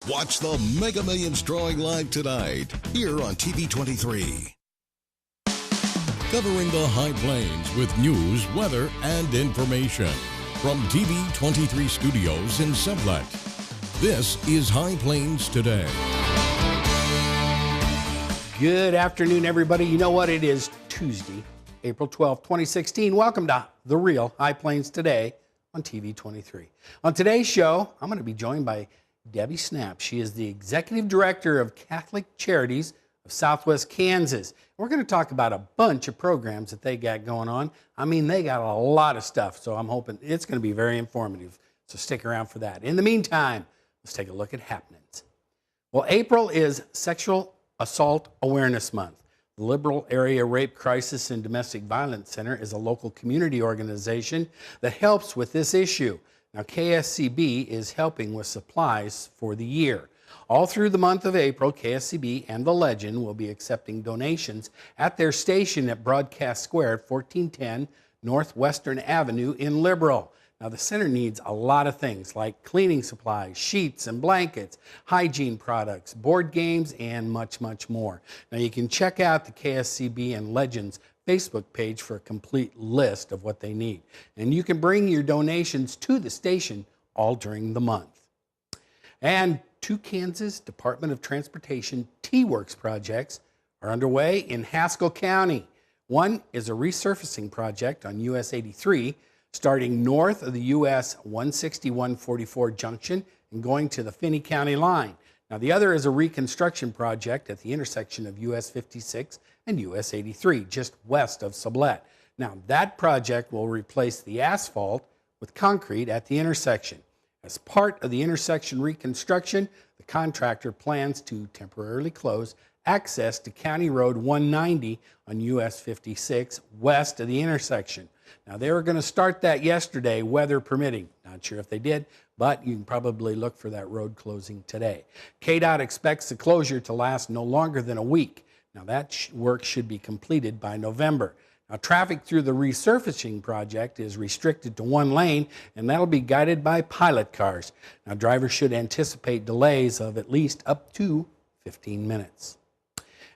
Watch the Mega Millions drawing live tonight here on TV23. Covering the High Plains with news, weather, and information. From TV23 Studios in Sublette, this is High Plains Today. Good afternoon, everybody. You know what? It is Tuesday, April 12th, 2016. Welcome to The Real High Plains Today on TV23. On today's show, I'm going to be joined by Debbie Snap. She is the Executive Director of Catholic Charities of Southwest Kansas. We're going to talk about a bunch of programs that they got going on. I mean, they got a lot of stuff, so I'm hoping it's going to be very informative. So stick around for that. In the meantime, let's take a look at happenings. Well, April is Sexual Assault Awareness Month. The Liberal Area Rape Crisis and Domestic Violence Center is a local community organization that helps with this issue. Now, KSCB is helping with supplies for the year. All through the month of April, KSCB and The Legend will be accepting donations at their station at Broadcast Square at 1410 Northwestern Avenue in Liberal. Now, the center needs a lot of things like cleaning supplies, sheets and blankets, hygiene products, board games, and much, much more. Now, you can check out the KSCB and Legends Facebook page for a complete list of what they need. And you can bring your donations to the station all during the month. And two Kansas Department of Transportation T-Works projects are underway in Haskell County. One is a resurfacing project on US 83, starting north of the US 161-44 junction and going to the Finney County line. Now, the other is a reconstruction project at the intersection of US 56 and US 83, just west of Sublette. Now, that project will replace the asphalt with concrete at the intersection. As part of the intersection reconstruction, the contractor plans to temporarily close access to County Road 190 on US 56 west of the intersection. Now, they were going to start that yesterday, weather permitting. Not sure if they did, but you can probably look for that road closing today. KDOT expects the closure to last no longer than a week. Now, that work should be completed by November. Now, traffic through the resurfacing project is restricted to one lane, and that'll be guided by pilot cars. Now, drivers should anticipate delays of at least up to 15 minutes.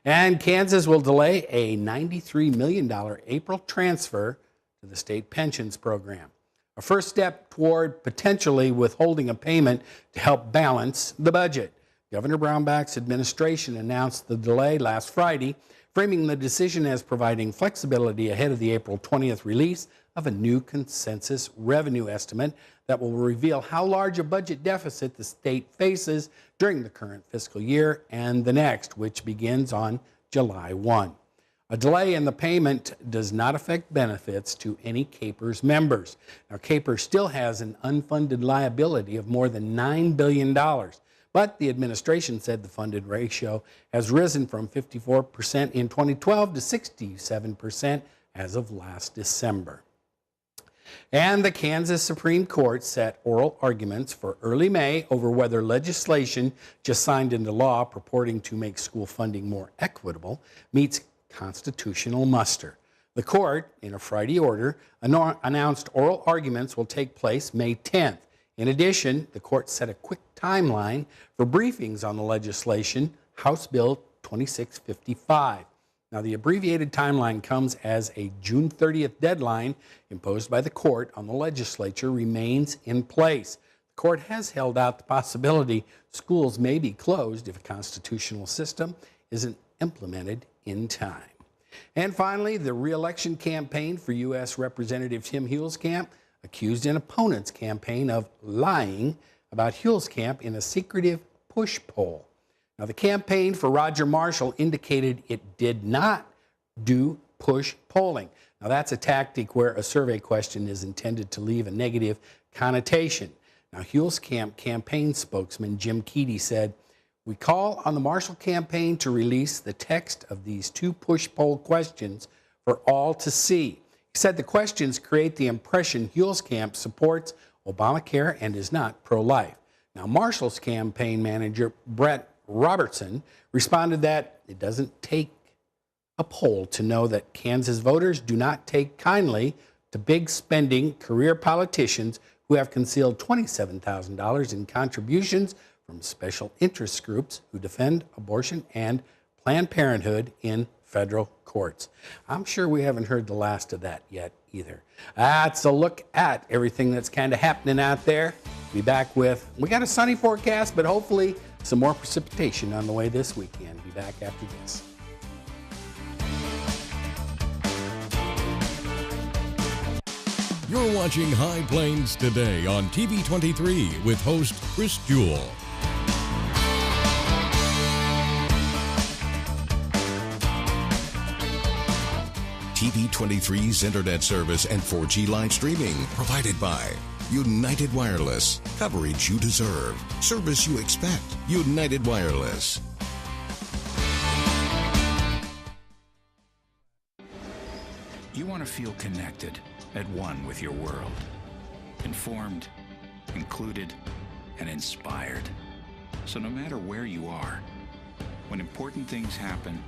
And Kansas will delay a $93 million April transfer to the state pensions program. A first step toward potentially withholding a payment to help balance the budget. Governor Brownback's administration announced the delay last Friday, framing the decision as providing flexibility ahead of the April 20th release of a new consensus revenue estimate that will reveal how large a budget deficit the state faces during the current fiscal year and the next, which begins on July 1. A delay in the payment does not affect benefits to any KPERS members. Now, KPERS still has an unfunded liability of more than $9 billion. But the administration said the funded ratio has risen from 54% in 2012 to 67% as of last December. And the Kansas Supreme Court set oral arguments for early May over whether legislation just signed into law purporting to make school funding more equitable meets constitutional muster. The court, in a Friday order, announced oral arguments will take place May 10th. In addition, the court set a quick timeline for briefings on the legislation, House Bill 2655. Now, the abbreviated timeline comes as a June 30th deadline imposed by the court on the legislature remains in place. The court has held out the possibility schools may be closed if a constitutional system isn't implemented in time. And finally, the re-election campaign for U.S. Representative Tim Huelskamp accused an opponent's campaign of lying about Huelskamp in a secretive push poll. Now, the campaign for Roger Marshall indicated it did not do push polling. Now, that's a tactic where a survey question is intended to leave a negative connotation. Now, Huelskamp campaign spokesman Jim Keedy said, "We call on the Marshall campaign to release the text of these two push poll questions for all to see." He said the questions create the impression Huelskamp supports Obamacare and is not pro-life. Now, Marshall's campaign manager, Brett Robertson, responded that it doesn't take a poll to know that Kansas voters do not take kindly to big spending career politicians who have concealed $27,000 in contributions from special interest groups who defend abortion and Planned Parenthood in federal courts. I'm sure we haven't heard the last of that yet either. That's a look at everything that's kind of happening out there. Be back with, we got a sunny forecast, but hopefully some more precipitation on the way this weekend. Be back after this. You're watching High Plains Today on TV23 with host Chris Jewell. TV23's internet service and 4G live streaming provided by United Wireless. Coverage you deserve. Service you expect. United Wireless. You want to feel connected, at one with your world. Informed, included, and inspired. So no matter where you are, when important things happen,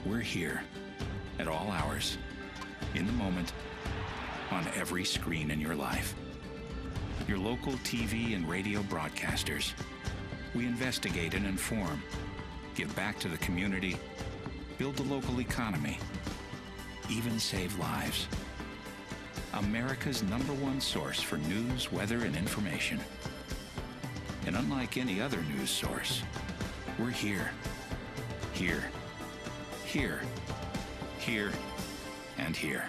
we're here. At all hours, in the moment, on every screen in your life. Your local TV and radio broadcasters. We investigate and inform, give back to the community, build the local economy, even save lives. America's #1 source for news, weather, and information. And unlike any other news source, we're here. Here. Here. Here and here.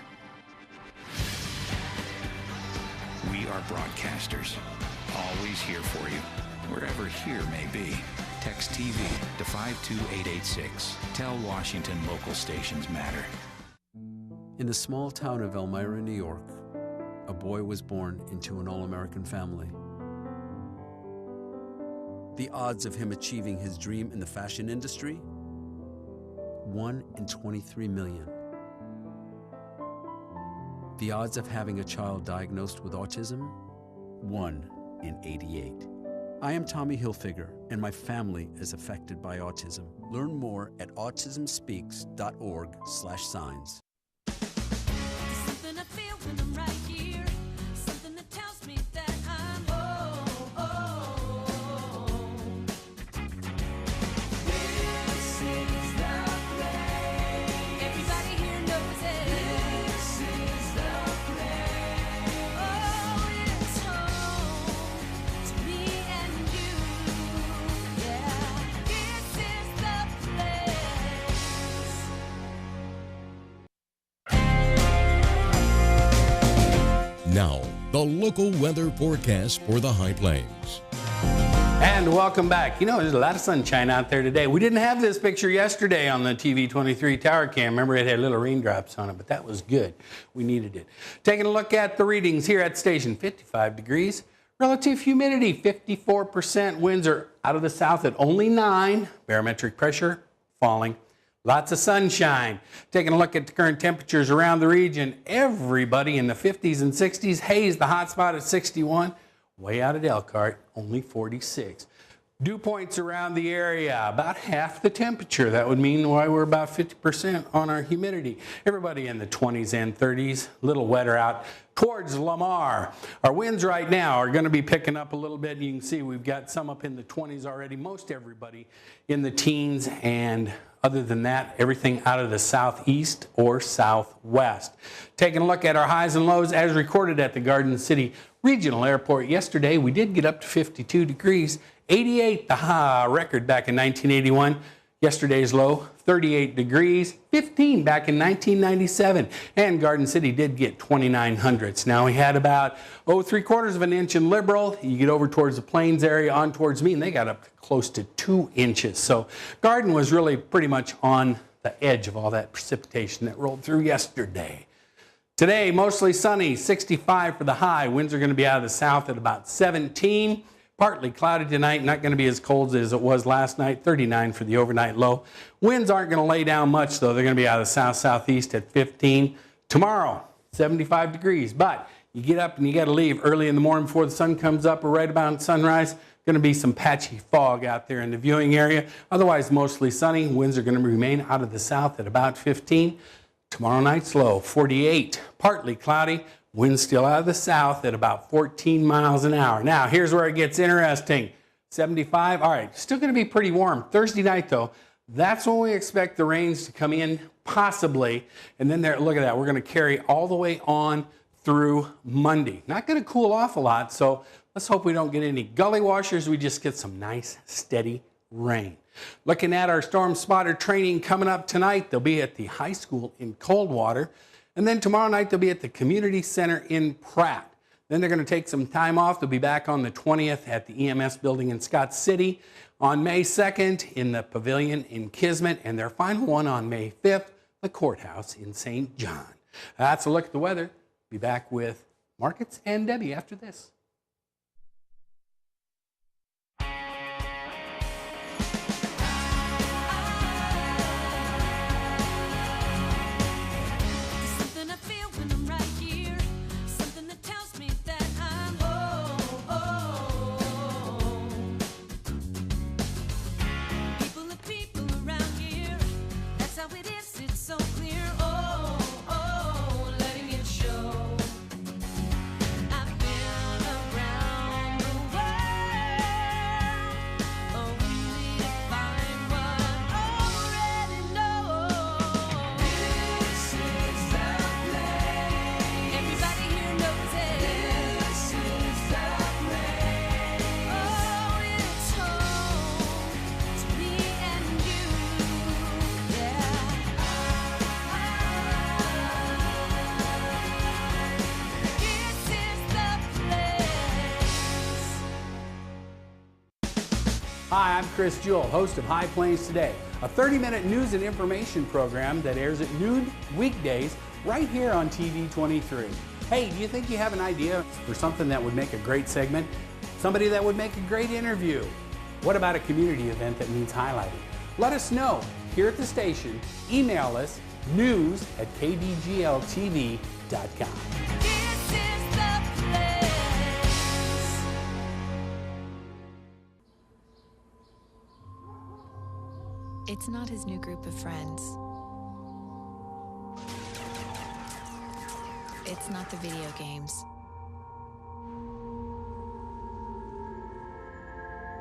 We are broadcasters, always here for you, wherever here may be. Text TV to 52886. Tell Washington local stations matter. In the small town of Elmira, New York, a boy was born into an all-American family. The odds of him achieving his dream in the fashion industry? 1 in 23 million. The odds of having a child diagnosed with autism? 1 in 88. I am Tommy Hilfiger, and my family is affected by autism. Learn more at autismspeaks.org/signs. Now, the local weather forecast for the High Plains. And welcome back. You know, there's a lot of sunshine out there today. We didn't have this picture yesterday on the TV23 tower cam. Remember, it had little raindrops on it, but that was good. We needed it. Taking a look at the readings here at the station, 55 degrees. Relative humidity, 54%. Winds are out of the south at only 9. Barometric pressure falling. Lots of sunshine. Taking a look at the current temperatures around the region, everybody in the 50s and 60s. Hayes, the hot spot at 61. Way out at Elkhart, only 46. Dew points around the area, about half the temperature. That would mean why we're about 50% on our humidity. Everybody in the 20s and 30s, a little wetter out towards Lamar. Our winds right now are going to be picking up a little bit. You can see we've got some up in the 20s already. Most everybody in the teens, and other than that, everything out of the southeast or southwest. Taking a look at our highs and lows as recorded at the Garden City Regional Airport yesterday, we did get up to 52 degrees. 88, the record back in 1981. Yesterday's low, 38 degrees, 15 back in 1997. And Garden City did get 29 hundredths. Now we had about, 3/4 of an inch in Liberal. You get over towards the Plains area, on towards me, and they got up close to 2 inches. So Garden was really pretty much on the edge of all that precipitation that rolled through yesterday. Today, mostly sunny, 65 for the high. Winds are going to be out of the south at about 17. Partly cloudy tonight, not going to be as cold as it was last night, 39 for the overnight low. Winds aren't going to lay down much, though. They're going to be out of the south-southeast at 15. Tomorrow, 75 degrees, but you get up and you got to leave early in the morning before the sun comes up or right about sunrise. Going to be some patchy fog out there in the viewing area. Otherwise, mostly sunny. Winds are going to remain out of the south at about 15. Tomorrow night's low, 48. Partly cloudy. Winds still out of the south at about 14 miles an hour. Now, here's where it gets interesting. 75. All right, still going to be pretty warm. Thursday night, though, that's when we expect the rains to come in, possibly. And then there, look at that. We're going to carry all the way on through Monday. Not going to cool off a lot, so let's hope we don't get any gully washers. We just get some nice, steady rain. Looking at our storm spotter training coming up tonight, they'll be at the high school in Coldwater. And then tomorrow night, they'll be at the community center in Pratt. Then they're going to take some time off. They'll be back on the 20th at the EMS building in Scott City. On May 2nd, in the pavilion in Kismet. And their final one on May 5th, the courthouse in St. John. That's a look at the weather. Be back with Markets and Debbie after this. Hi, I'm Chris Jewell, host of High Plains Today, a 30-minute news and information program that airs at noon weekdays right here on TV23. Hey, do you think you have an idea for something that would make a great segment? Somebody that would make a great interview? What about a community event that needs highlighting? Let us know here at the station. Email us news@kdgltv.com. It's not his new group of friends. It's not the video games.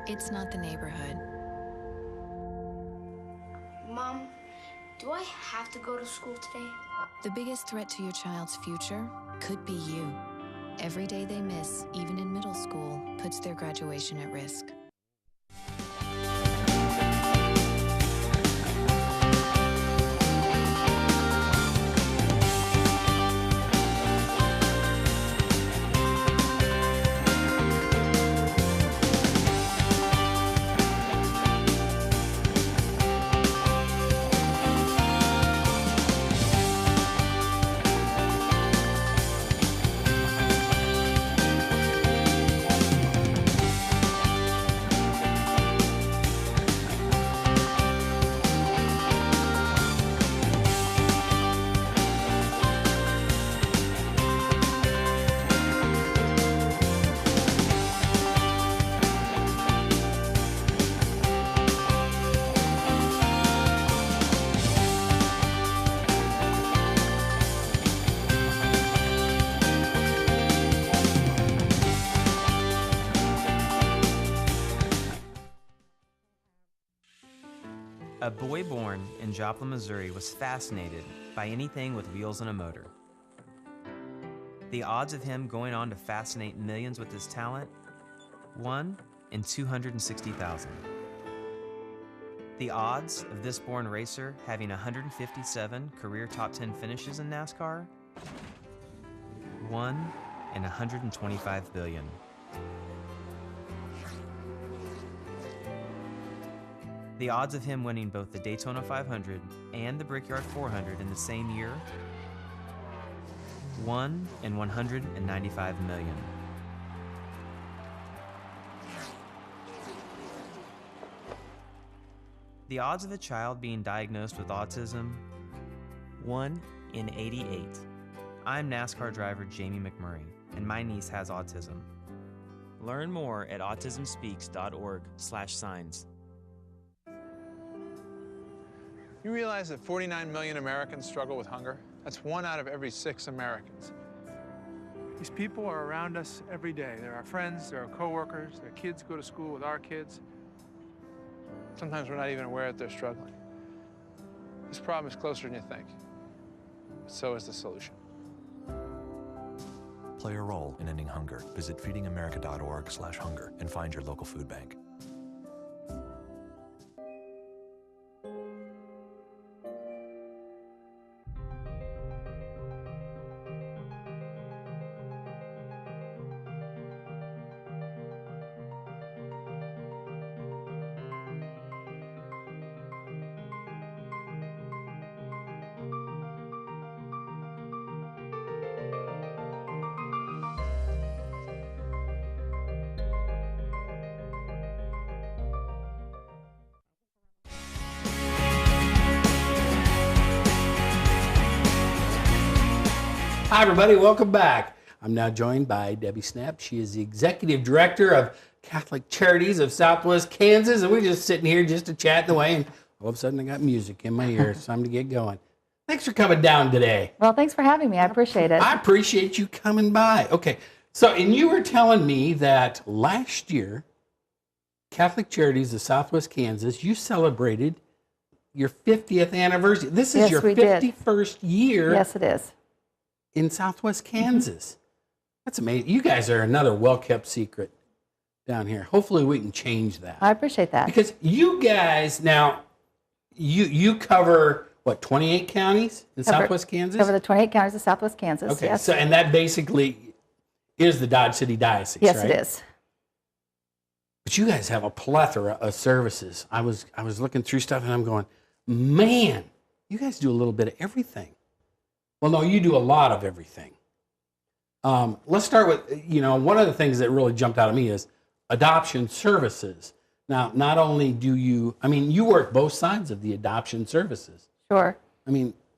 It's not the neighborhood. Mom, do I have to go to school today? The biggest threat to your child's future could be you. Every day they miss, even in middle school, puts their graduation at risk. A boy born in Joplin, Missouri was fascinated by anything with wheels and a motor. The odds of him going on to fascinate millions with his talent? 1 in 260,000. The odds of this born racer having 157 career top 10 finishes in NASCAR? 1 in 125 billion. The odds of him winning both the Daytona 500 and the Brickyard 400 in the same year? 1 in 195 million. The odds of a child being diagnosed with autism? 1 in 88. I'm NASCAR driver Jamie McMurray, and my niece has autism. Learn more at autismspeaks.org/signs. You realize that 49 million Americans struggle with hunger? That's 1 out of every 6 Americans. These people are around us every day. They're our friends, they're our coworkers, their kids go to school with our kids. Sometimes we're not even aware that they're struggling. This problem is closer than you think. So is the solution. Play a role in ending hunger. Visit feedingamerica.org/hunger and find your local food bank. Hi, everybody. Welcome back. I'm now joined by Debbie Snapp. She is the Executive Director of Catholic Charities of Southwest Kansas, and we're just sitting here just to chat away, and all of a sudden I got music in my ear. It's time to get going. Thanks for coming down today. Well, thanks for having me. I appreciate it. I appreciate you coming by. Okay, so, and you were telling me that last year, Catholic Charities of Southwest Kansas, you celebrated your 50th anniversary. This is your 51st year. Yes, it is. In Southwest Kansas. That's amazing. You guys are another well-kept secret down here. Hopefully we can change that. I appreciate that. Because you guys, now, you cover, what, 28 counties in Southwest Kansas? Cover the 28 counties of Southwest Kansas, okay, yes. so, and that basically is the Dodge City Diocese, yes, right? Yes, it is. But you guys have a plethora of services. I was looking through stuff and I'm going, man, you guys do a little bit of everything. Well, no, you do a lot of everything. Let's start with, one of the things that really jumped out at me is adoption services. Now, not only do you work both sides of the adoption services. Sure.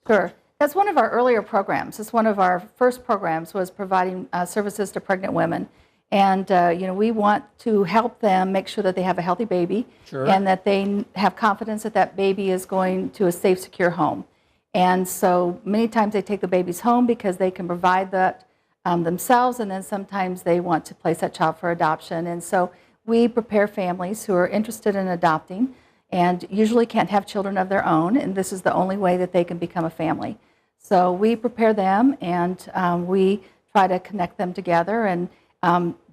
Sure. That's one of our earlier programs. It's one of our first programs was providing services to pregnant women. And, we want to help them make sure that they have a healthy baby. Sure. And that they have confidence that that baby is going to a safe, secure home. And so many times they take the babies home because they can provide that themselves, and then sometimes they want to place that child for adoption. And so we prepare families who are interested in adopting and usually can't have children of their own, and this is the only way that they can become a family. So we prepare them, and we try to connect them together. And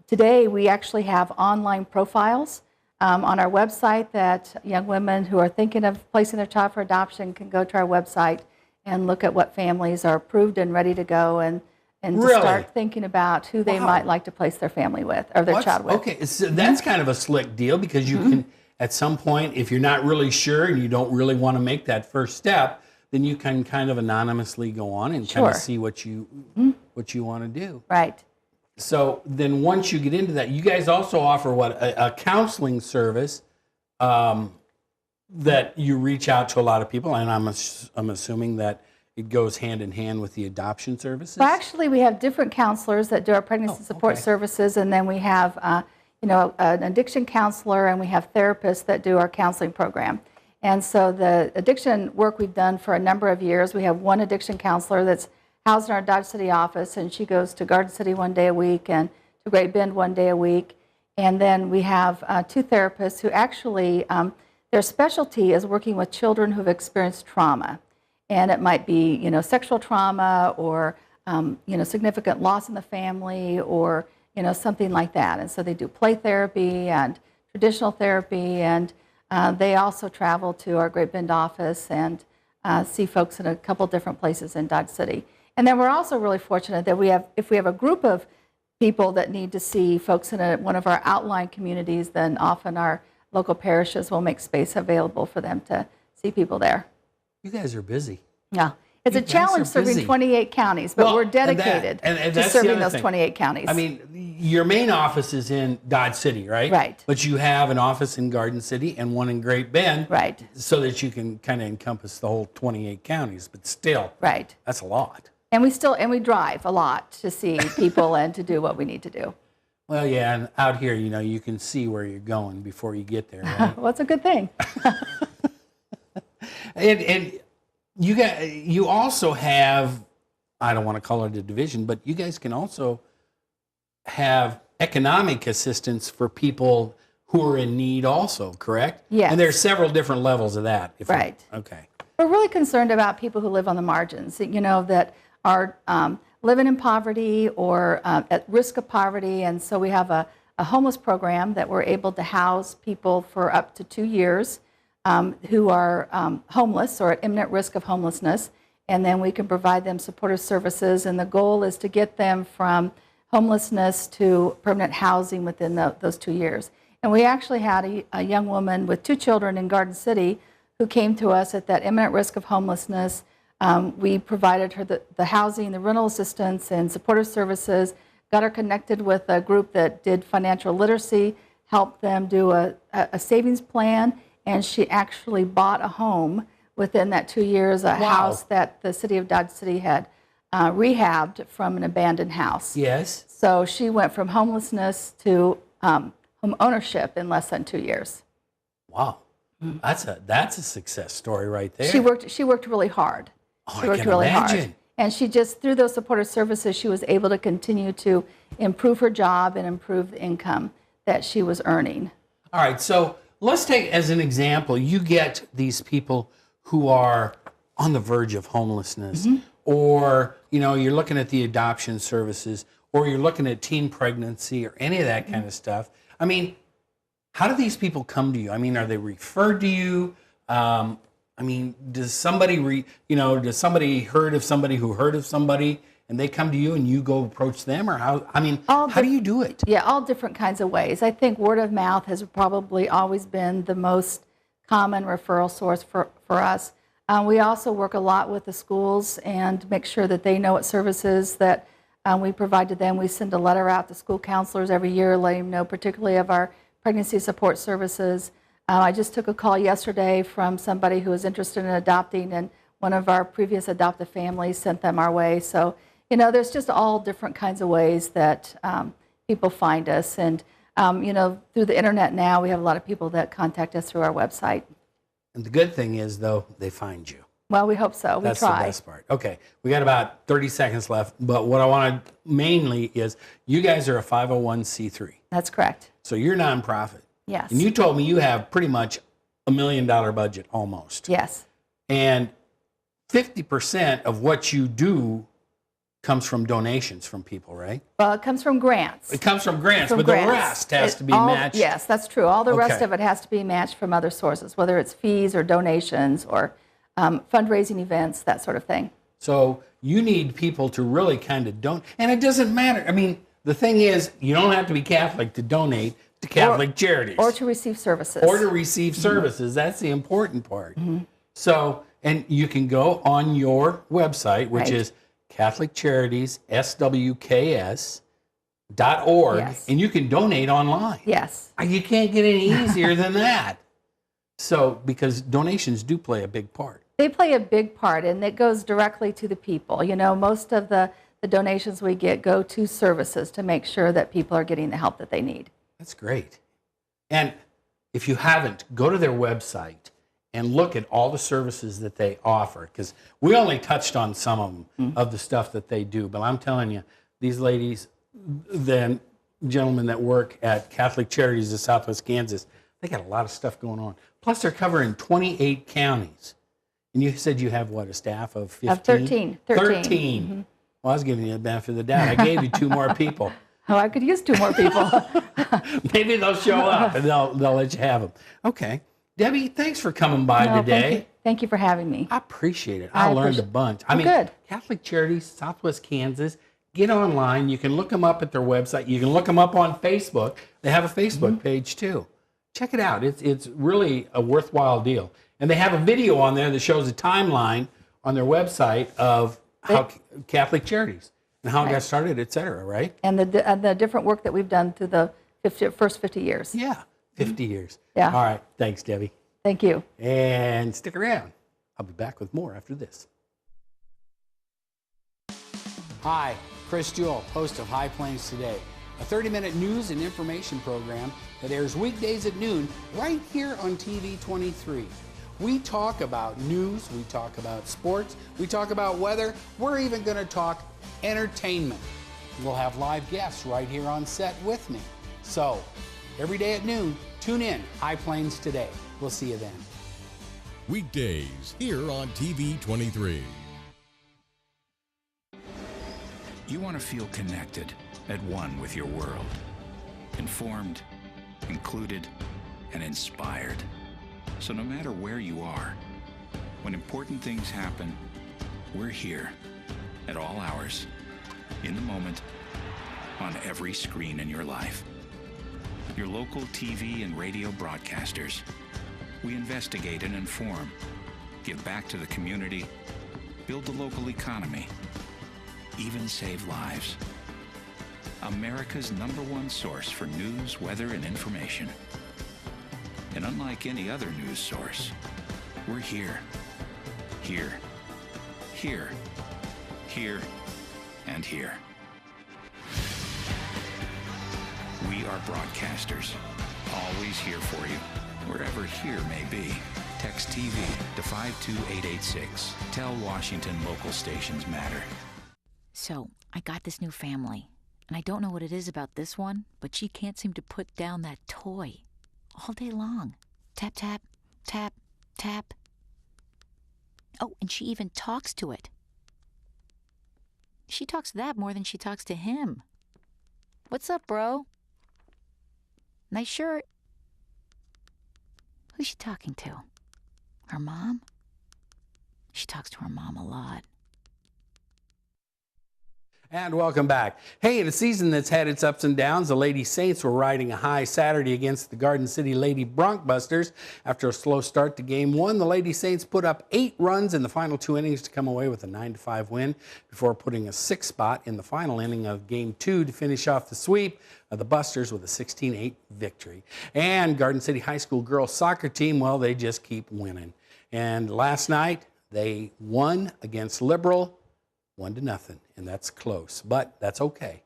today we actually have online profiles on our website that young women who are thinking of placing their child for adoption can go to our website and look at what families are approved and ready to go and to start thinking about who they might like to place their family with or their child with. Okay, so that's kind of a slick deal because you can, at some point, if you're not really sure and you don't really want to make that first step, then you can kind of anonymously go on and kind of see what you want to do. Right. So then once you get into that, you guys also offer a counseling service that you reach out to a lot of people, and I'm assuming that it goes hand in hand with the adoption services? Well, actually, we have different counselors that do our pregnancy support services, and then we have an addiction counselor, and we have therapists that do our counseling program. And so the addiction work we've done for a number of years, we have one addiction counselor that's housed in our Dodge City office, and she goes to Garden City one day a week and to Great Bend one day a week. And then we have two therapists who actually, their specialty is working with children who've experienced trauma. And it might be, sexual trauma or, significant loss in the family or, something like that. And so they do play therapy and traditional therapy, and they also travel to our Great Bend office and see folks in a couple different places in Dodge City. And then we're also really fortunate that if we have a group of people that need to see folks in one of our outlying communities, then often our local parishes will make space available for them to see people there. You guys are busy. Yeah. It's a challenge serving 28 counties, but we're dedicated to serving those 28 counties. I mean, your main office is in Dodge City, right? Right. But you have an office in Garden City and one in Great Bend. Right. So that you can kind of encompass the whole 28 counties, but still. Right. That's a lot. And we drive a lot to see people and to do what we need to do. Well, yeah, and out here, you can see where you're going before you get there, right? Well, it's a good thing. And you also have, I don't want to call it a division, but you guys can also have economic assistance for people who are in need also, correct? Yes. And there's several different levels of that. Right. Okay. We're really concerned about people who live on the margins, you know, that are living in poverty or at risk of poverty. And so we have a homeless program that we're able to house people for up to 2 years who are homeless or at imminent risk of homelessness. And then we can provide them supportive services. And the goal is to get them from homelessness to permanent housing within those 2 years. And we actually had a young woman with 2 children in Garden City who came to us at that imminent risk of homelessness. We provided her the housing, the rental assistance, and supportive services, got her connected with a group that did financial literacy, helped them do a savings plan, and she actually bought a home within that 2 years, a house that the city of Dodge City had rehabbed from an abandoned house. Yes. So she went from homelessness to home ownership in less than 2 years. Wow. That's a success story right there. She worked really hard. Oh, she worked really hard. And she just, through those supportive services, she was able to continue to improve her job and improve the income that she was earning. All right, so let's take as an example, you get these people who are on the verge of homelessness, or you know, you're looking at the adoption services, or you're looking at teen pregnancy or any of that kind of stuff. I mean, how do these people come to you? I mean, are they referred to you? I mean, does somebody does somebody heard of somebody who heard of somebody and they come to you and you go approach them, or how? I mean, how do you do it? Yeah, all different kinds of ways. I think word of mouth has probably always been the most common referral source for us. We also work a lot with the schools and make sure that they know what services that we provide to them. We send a letter out to school counselors every year, letting them know particularly of our pregnancy support services. I just took a call yesterday from somebody who was interested in adopting, and one of our previous adoptive families sent them our way. So, you know, there's just all different kinds of ways that people find us. And, you know, through the internet now, we have a lot of people that contact us through our website. And the good thing is, though, they find you. Well, we hope so. That's we try. The best part. Okay, we got about 30 seconds left, but what I want to mainly is you guys are a 501c3. That's correct. So you're a nonprofit. Yes. And you told me you have pretty much $1 million budget almost. Yes. And 50% of what you do comes from donations from people, right? Well, it comes from grants. It comes from grants, but the rest has to be matched. Yes, that's true. All the rest of it has to be matched from other sources, whether it's fees or donations or fundraising events, that sort of thing. So you need people to really kind of donate. And it doesn't matter. I mean, the thing is, you don't have to be Catholic to donate to Catholic charities. Or to receive services. Or to receive services. That's the important part. So, and you can go on your website, which is Catholic Charities, SWKS.org, and you can donate online. Yes. You can't get any easier than that. So, because donations do play a big part. They play a big part, and it goes directly to the people. You know, most of the donations we get go to services to make sure that people are getting the help that they need. That's great. And if you haven't, go to their website and look at all the services that they offer, because we only touched on some of them, of the stuff that they do. But I'm telling you, these ladies, the gentlemen that work at Catholic Charities of Southwest Kansas, they got a lot of stuff going on. Plus, they're covering 28 counties. And you said you have, what, a staff of 15? Of 13. 13. Well, I was giving you the benefit of the doubt. I gave you 2 more people. Oh, I could use 2 more people. Maybe they'll show up and they'll let you have them. Okay. Debbie, thanks for coming by today. Thank you for having me. I appreciate it. I learned a bunch. I mean, good. Catholic Charities, Southwest Kansas, get online. You can look them up at their website. You can look them up on Facebook. They have a Facebook page too. Check it out. It's really a worthwhile deal. And they have a video on there that shows a timeline on their website of how Catholic Charities and how it got started, et cetera, right? And the different work that we've done through the first 50 years. Yeah, 50 years. Yeah. All right. Thanks, Debbie. Thank you. And stick around. I'll be back with more after this. Hi, Chris Jewell, host of High Plains Today, a 30-minute news and information program that airs weekdays at noon right here on TV23. We talk about news, we talk about sports, we talk about weather, we're even going to talk entertainment. we'll have live guests right here on set with me. So, every day at noon, tune in, High Plains Today. We'll see you then. Weekdays here on TV23. You want to feel connected, at one with your world. Informed, included, and inspired. So no matter where you are, when important things happen, we're here at all hours, in the moment, on every screen in your life. Your local TV and radio broadcasters. We investigate and inform, give back to the community, build the local economy, even save lives. America's #1 source for news, weather, and information. And unlike any other news source, we're here, here, here, here, and here. We are broadcasters, always here for you, wherever here may be. Text TV to 52886. Tell Washington local stations matter. So, I got this new family, and I don't know what it is about this one, but she can't seem to put down that toy all day long. Tap, tap, tap, tap. Oh, and she even talks to it. She talks to that more than she talks to him. What's up, bro? Nice shirt. Who's she talking to? Her mom? She talks to her mom a lot. And welcome back. Hey, in a season that's had its ups and downs, the Lady Saints were riding a high Saturday against the Garden City Lady Broncbusters. After a slow start to Game 1, the Lady Saints put up 8 runs in the final 2 innings to come away with a 9-5 win before putting a 6th spot in the final inning of Game 2 to finish off the sweep of the Busters with a 16-8 victory. And Garden City High School girls soccer team, well, they just keep winning. And last night, they won against Liberal 1-0, and that's close, but that's okay.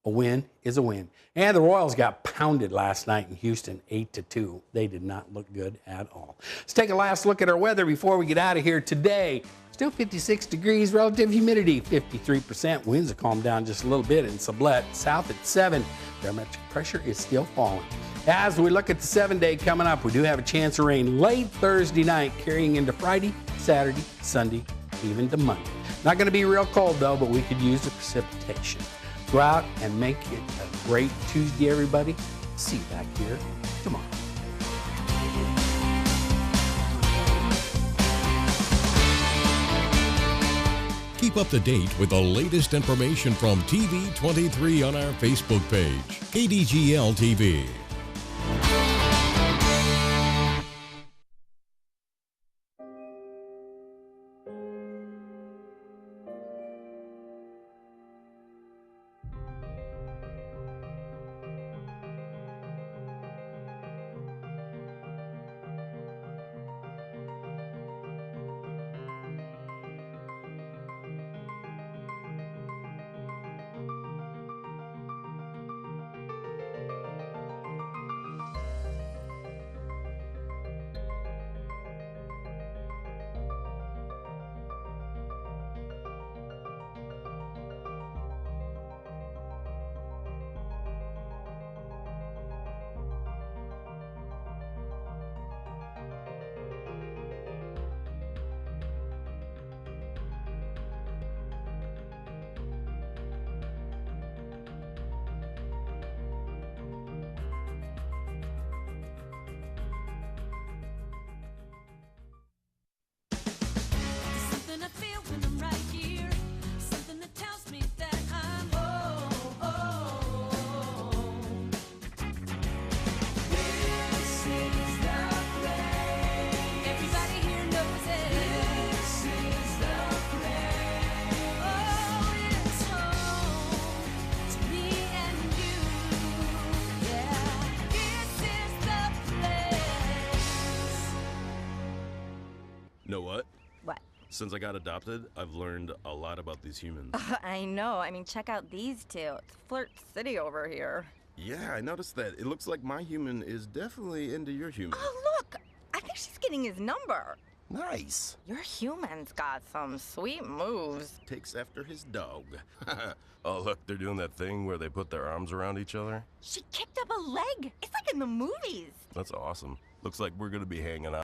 A win is a win. And the Royals got pounded last night in Houston, 8-2. They did not look good at all. Let's take a last look at our weather before we get out of here today. Still 56 degrees, relative humidity 53%. Winds have calmed down just a little bit in Sublette, south at 7. Barometric pressure is still falling. As we look at the 7-day coming up, we do have a chance of rain late Thursday night, carrying into Friday, Saturday, Sunday, even to Monday. Not going to be real cold, though, but we could use the precipitation. Go out and make it a great Tuesday, everybody. See you back here tomorrow. Keep up to date with the latest information from TV23 on our Facebook page, KDGL TV. Know what? What? Since I got adopted, I've learned a lot about these humans. I know. I mean, check out these two. It's Flirt City over here. Yeah, I noticed that. It looks like my human is definitely into your human. Oh, look! I think she's getting his number. Nice. Your human's got some sweet moves. Takes after his dog. Oh, look, they're doing that thing where they put their arms around each other. She kicked up a leg. It's like in the movies. That's awesome. Looks like we're gonna be hanging out.